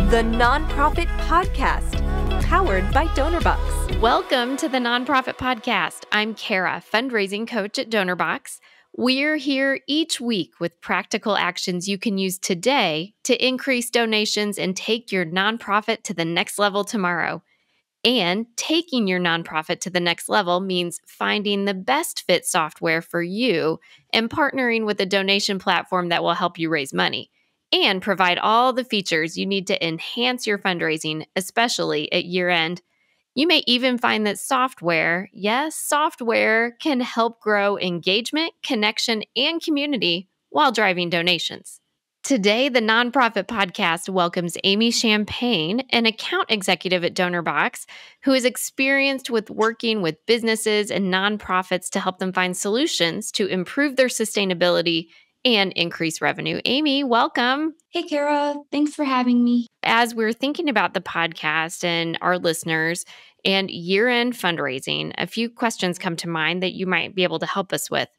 the Nonprofit Podcast, powered by Donorbox. Welcome to the Nonprofit Podcast. I'm Cara, Fundraising Coach at Donorbox. We're here each week with practical actions you can use today to increase donations and take your nonprofit to the next level tomorrow. And taking your nonprofit to the next level means finding the best fit software for you and partnering with a donation platform that will help you raise money and provide all the features you need to enhance your fundraising, especially at year-end. You may even find that software, yes, software, can help grow engagement, connection, and community while driving donations. Today, the Nonprofit Podcast welcomes Amy Champagne, an account executive at Donorbox, who is experienced with working with businesses and nonprofits to help them find solutions to improve their sustainability and increase revenue. Amy, welcome. Hey, Cara. Thanks for having me. As we're thinking about the podcast and our listeners and year-end fundraising, a few questions come to mind that you might be able to help us with.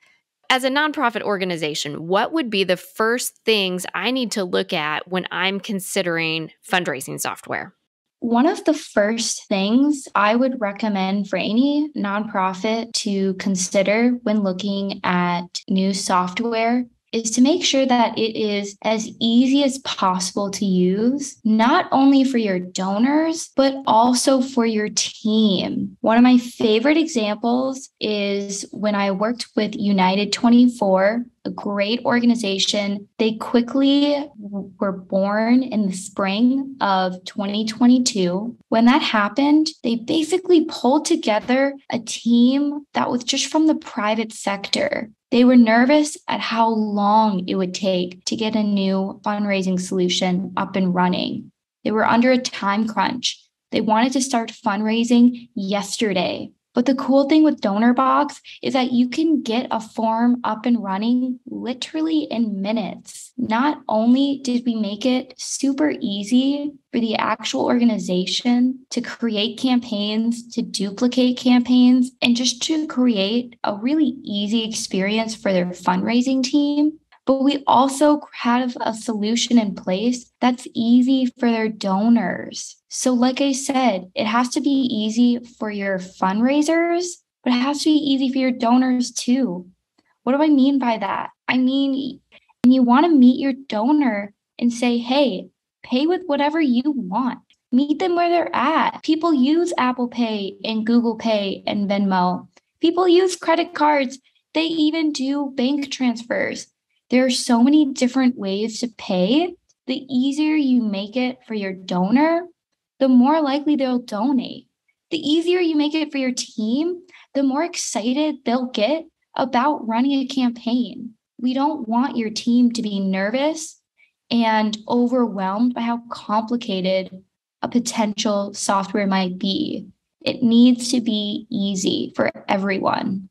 As a nonprofit organization, what would be the first things I need to look at when I'm considering fundraising software? One of the first things I would recommend for any nonprofit to consider when looking at new software is to make sure that it is as easy as possible to use, not only for your donors, but also for your team. One of my favorite examples is when I worked with United 24, a great organization. They quickly were born in the spring of 2022. When that happened, they basically pulled together a team that was just from the private sector. They were nervous at how long it would take to get a new fundraising solution up and running. They were under a time crunch. They wanted to start fundraising yesterday. But the cool thing with Donorbox is that you can get a form up and running literally in minutes. Not only did we make it super easy for the actual organization to create campaigns, to duplicate campaigns, and just to create a really easy experience for their fundraising team, but we also have a solution in place that's easy for their donors. So like I said, it has to be easy for your fundraisers, but it has to be easy for your donors too. What do I mean by that? I mean, when you want to meet your donor and say, hey, pay with whatever you want. Meet them where they're at. People use Apple Pay and Google Pay and Venmo. People use credit cards. They even do bank transfers. There are so many different ways to pay. The easier you make it for your donor, the more likely they'll donate. The easier you make it for your team, the more excited they'll get about running a campaign. We don't want your team to be nervous and overwhelmed by how complicated a potential software might be. It needs to be easy for everyone.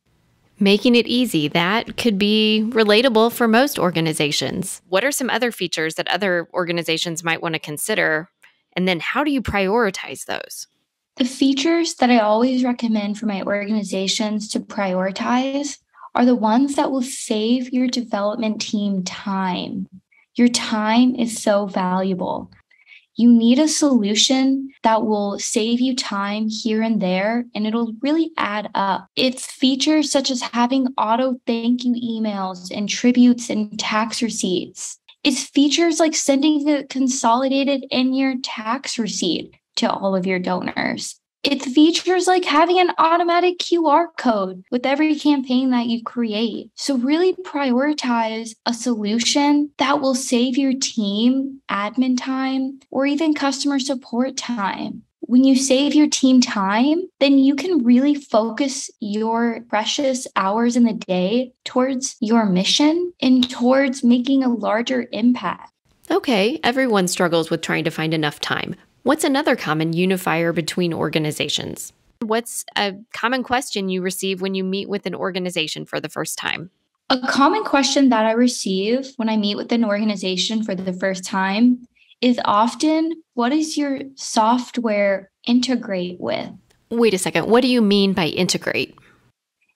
Making it easy, that could be relatable for most organizations. What are some other features that other organizations might want to consider? And then how do you prioritize those? The features that I always recommend for my organizations to prioritize are the ones that will save your development team time. Your time is so valuable. You need a solution that will save you time here and there, and it'll really add up. It's features such as having auto thank you emails and tributes and tax receipts. It's features like sending it consolidated in your tax receipt to all of your donors. It's features like having an automatic QR code with every campaign that you create. So really prioritize a solution that will save your team admin time or even customer support time. When you save your team time, then you can really focus your precious hours in the day towards your mission and towards making a larger impact. Okay, everyone struggles with trying to find enough time. What's another common unifier between organizations? What's a common question you receive when you meet with an organization for the first time? A common question that I receive when I meet with an organization for the first time is often, what does your software integrate with? Wait a second. What do you mean by integrate?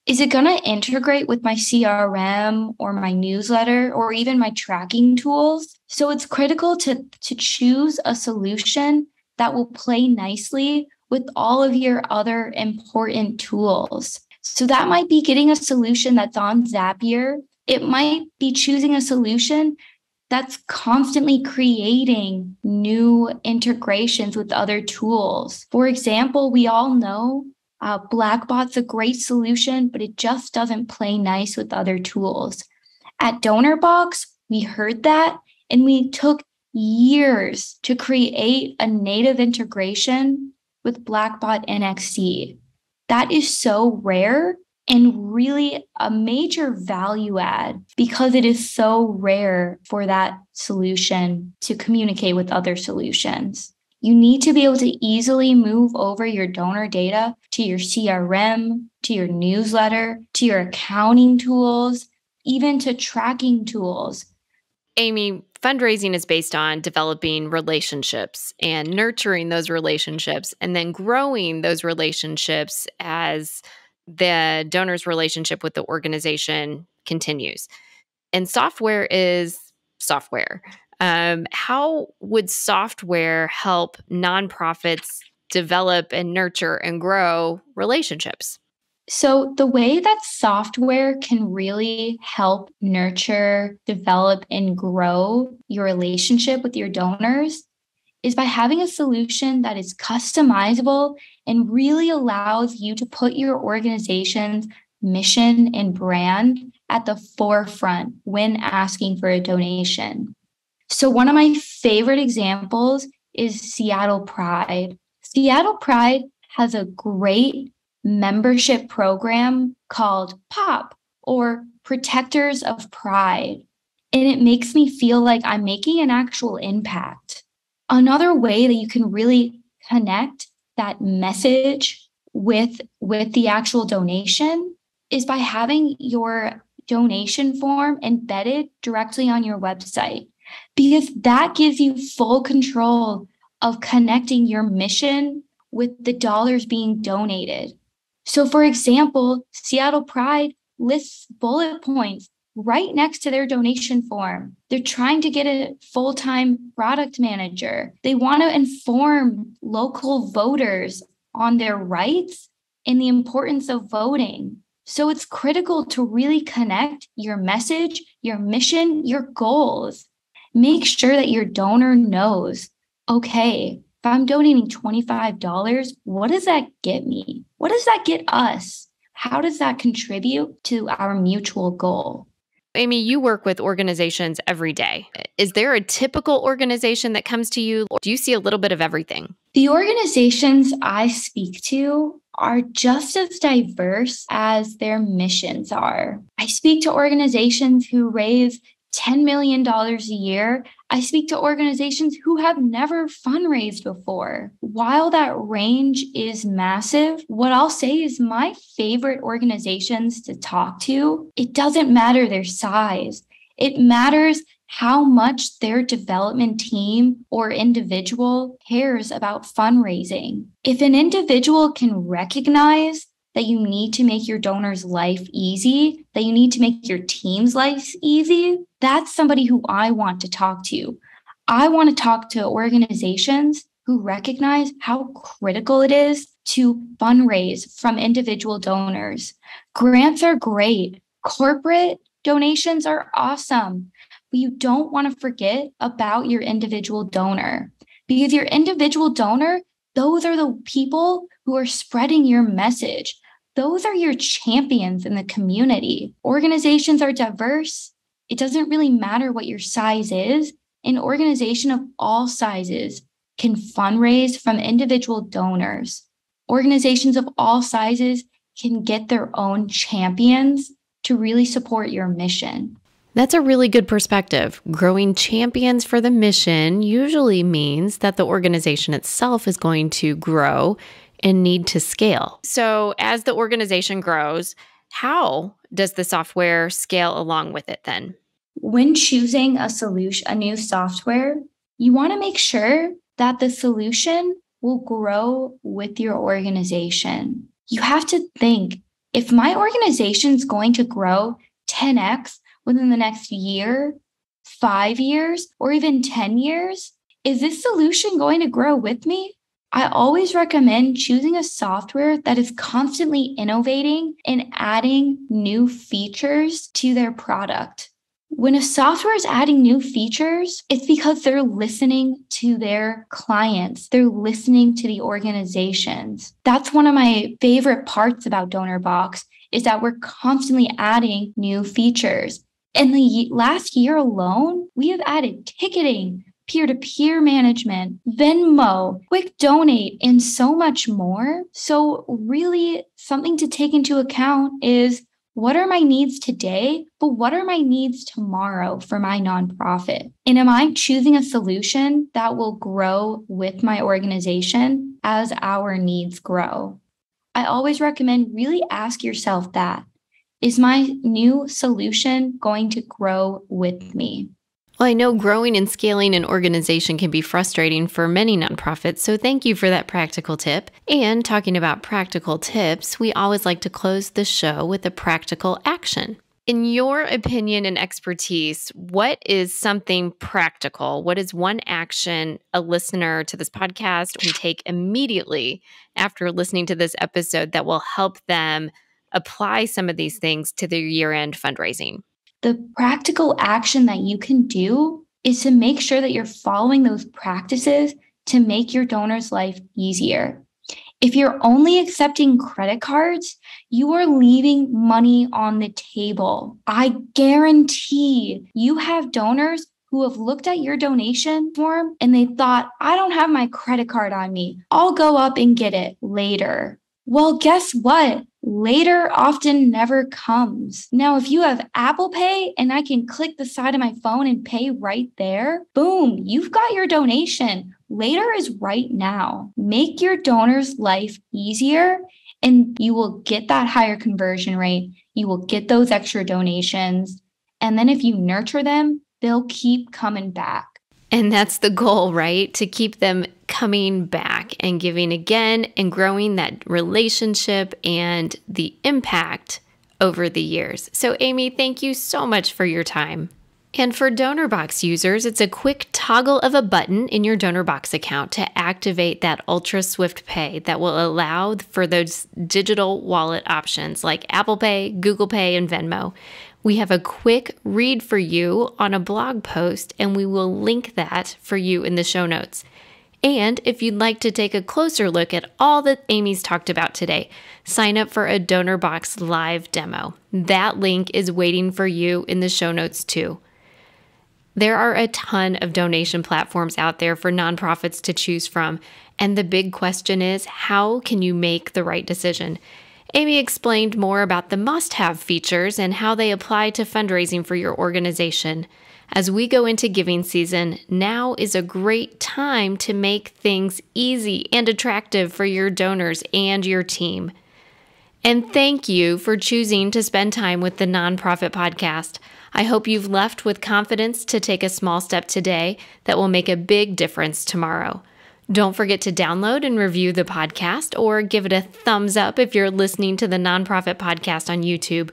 Is it going to integrate with my CRM or my newsletter or even my tracking tools? So it's critical to choose a solution that will play nicely with all of your other important tools. So that might be getting a solution that's on Zapier. It might be choosing a solution that's constantly creating new integrations with other tools. For example, we all know Blackbot's a great solution, but it just doesn't play nice with other tools. At Donorbox, we heard that, and we took years to create a native integration with Blackbot NXT. That is so rare and really a major value add because it is so rare for that solution to communicate with other solutions. You need to be able to easily move over your donor data to your CRM, to your newsletter, to your accounting tools, even to tracking tools. Amy, fundraising is based on developing relationships and nurturing those relationships and then growing those relationships as the donor's relationship with the organization continues. And software is software. How would software help nonprofits develop and nurture and grow relationships? So the way that software can really help nurture, develop, and grow your relationship with your donors is by having a solution that is customizable and really allows you to put your organization's mission and brand at the forefront when asking for a donation. So one of my favorite examples is Seattle Pride. Seattle Pride has a great membership program called POP, or Protectors of Pride. And it makes me feel like I'm making an actual impact. Another way that you can really connect that message with the actual donation is by having your donation form embedded directly on your website, because that gives you full control of connecting your mission with the dollars being donated. So for example, Seattle Pride lists bullet points right next to their donation form. They're trying to get a full-time product manager. They want to inform local voters on their rights and the importance of voting. So it's critical to really connect your message, your mission, your goals. Make sure that your donor knows, okay, if I'm donating $25, what does that get me? What does that get us? How does that contribute to our mutual goal? Amy, you work with organizations every day. Is there a typical organization that comes to you? Or do you see a little bit of everything? The organizations I speak to are just as diverse as their missions are. I speak to organizations who raise $10 million a year. I speak to organizations who have never fundraised before. While that range is massive, what I'll say is my favorite organizations to talk to, it doesn't matter their size. It matters how much their development team or individual cares about fundraising. If an individual can recognize that you need to make your donor's life easy, that you need to make your team's life easy, that's somebody who I want to talk to. I want to talk to organizations who recognize how critical it is to fundraise from individual donors. Grants are great. Corporate donations are awesome. But you don't want to forget about your individual donor, because your individual donor, those are the people who are spreading your message. Those are your champions in the community. Organizations are diverse. It doesn't really matter what your size is. An organization of all sizes can fundraise from individual donors. Organizations of all sizes can get their own champions to really support your mission. That's a really good perspective. Growing champions for the mission usually means that the organization itself is going to grow and need to scale. So as the organization grows, how does the software scale along with it then? When choosing a solution, a new software, you want to make sure that the solution will grow with your organization. You have to think, If my organization is going to grow 10x within the next year, 5 years, or even 10 years, is this solution going to grow with me? I always recommend choosing a software that is constantly innovating and adding new features to their product. When a software is adding new features, it's because they're listening to their clients. They're listening to the organizations. That's one of my favorite parts about Donorbox is that we're constantly adding new features. In the last year alone, we have added ticketing, peer-to-peer management, Venmo, quick donate, and so much more. So really something to take into account is what are my needs today, but what are my needs tomorrow for my nonprofit? And am I choosing a solution that will grow with my organization as our needs grow? I always recommend really ask yourself that. Is my new solution going to grow with me? Well, I know growing and scaling an organization can be frustrating for many nonprofits, so thank you for that practical tip. And talking about practical tips, we always like to close the show with a practical action. In your opinion and expertise, what is something practical? What is one action a listener to this podcast can take immediately after listening to this episode that will help them apply some of these things to their year-end fundraising? The practical action that you can do is to make sure that you're following those practices to make your donor's life easier. If you're only accepting credit cards, you are leaving money on the table. I guarantee you have donors who have looked at your donation form and they thought, I don't have my credit card on me. I'll go up and get it later. Well, guess what? Later often never comes. Now, if you have Apple Pay and I can click the side of my phone and pay right there, boom, you've got your donation. Later is right now. Make your donor's life easier and you will get that higher conversion rate. You will get those extra donations. And then if you nurture them, they'll keep coming back. And that's the goal, right? To keep them coming back and giving again and growing that relationship and the impact over the years. So Amy, thank you so much for your time. And for Donorbox users, it's a quick toggle of a button in your Donorbox account to activate that ultra swift pay that will allow for those digital wallet options like Apple Pay, Google Pay, and Venmo. We have a quick read for you on a blog post, and we will link that for you in the show notes. And if you'd like to take a closer look at all that Amy's talked about today, sign up for a Donorbox live demo. That link is waiting for you in the show notes too. There are a ton of donation platforms out there for nonprofits to choose from, and the big question is, how can you make the right decision? Amy explained more about the must-have features and how they apply to fundraising for your organization. As we go into giving season, now is a great time to make things easy and attractive for your donors and your team. And thank you for choosing to spend time with the Nonprofit Podcast. I hope you've left with confidence to take a small step today that will make a big difference tomorrow. Don't forget to download and review the podcast or give it a thumbs up if you're listening to the Nonprofit Podcast on YouTube.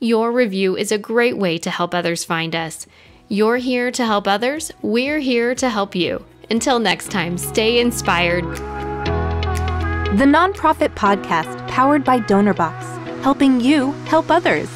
Your review is a great way to help others find us. You're here to help others. We're here to help you. Until next time, stay inspired. The Nonprofit Podcast, powered by Donorbox, helping you help others.